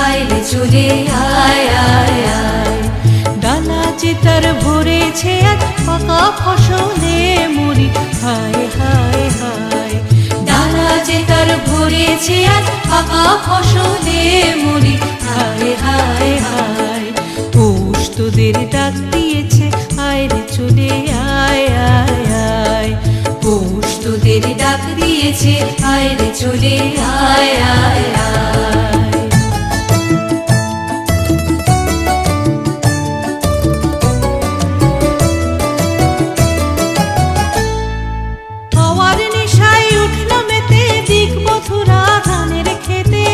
আয় রে চলে আয় আয় আয়। ডালা যে তার ভরেছে আজ পাকা ফসলে মরি, হায় হায় হায়। ডালা যে তার ভরেছে আজ পাকা ফসলে মরি, হায় হায় হায়। পৌষ তোদের ডাক দিয়েছে আয় রে চলে আয় আয় আয়। পৌষ তোদের ডাক দিয়েছে আয় রে চলে আয় আয় আয়। হাওয়ার নেশায় উঠল মেতে দিক বধুরা ধানের খেতে।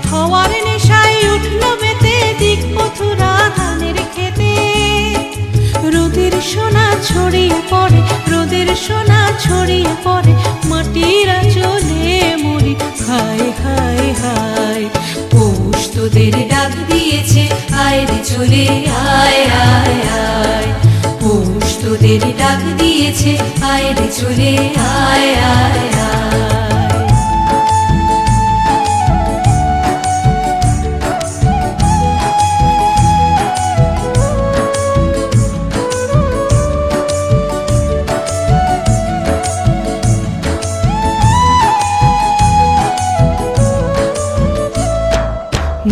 হাওয়ার নেশায় উঠল মেতে দিক বধুরা ধানের খেতে। রোদের সোনা ছড়িয়ে পড়ে, রোদের সোনা ছড়িয়ে পড়ে, মাটির আঁচলে মরি, হায় হায় হায়। পৌষ তোদের ডাক দিয়েছে আয় রে চলে আয় আয় আয়। পৌষ তোদের ডাক দিয়েছে আয় রে চলে আয় আয় আয়।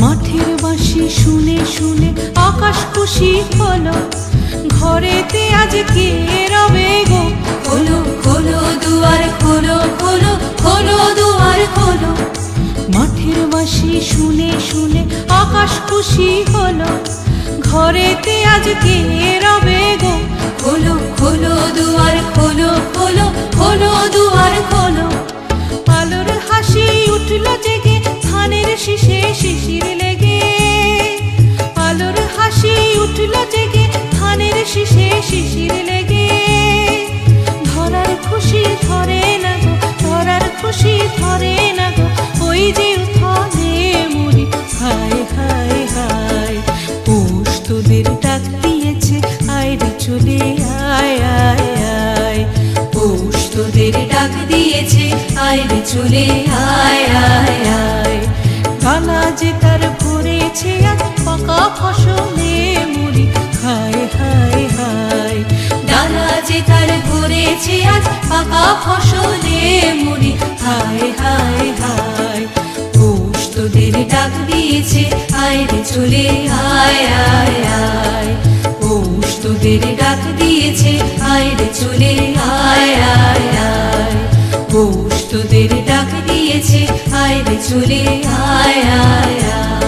মাঠের বাঁশি শুনে শুনে আকাশ খুশি হলো, ঘরেতে আজ কে রবে গো। খোলো খোলো দুয়ার খোলো খোলো খোলো দুয়ার খোলো। মাঠের বাঁশি শুনে শুনে আকাশ খুশি হলো, ঘরেতে আজ কে রবে গো। খোলো খোলো দুয়ার খোলো খোলো খোলো দুয়ার খোলো। আলোর হাসি উঠল জেগে ধানের শীষে শিশির লেগে। আলোর হাসি উঠল জেগে ধানের শীষে শিশির লেগে। ধরার খুশি ধরে না গো, ধরার খুশি ধরে না গো, ওই যে উঠলে মরি, হায় হায় হায়। পৌষ তোদের ডাক দিয়েছে আয় রে চলে আয় আয় আয়। পৌষ তোদের ডাক দিয়েছে আয় রে চলে আয় আয় আয়। ডালা যে তার ভরেছে আজ পাকা ফসলে মরি, হায় হায় হায়। ডালা যে তার ভরেছে আজ পাকা ফসলে মরি, হায় হায় হায়। পৌষ তোদের ডাক দিয়েছে আয় রে চলে আয় আয় আয়। পৌষ তোদের ডাক দিয়েছে আয় রে চলে আয় আয় আয়। পৌষ তোদের ডাক দিয়েছে আয় রে চলে আয় আয় আয়।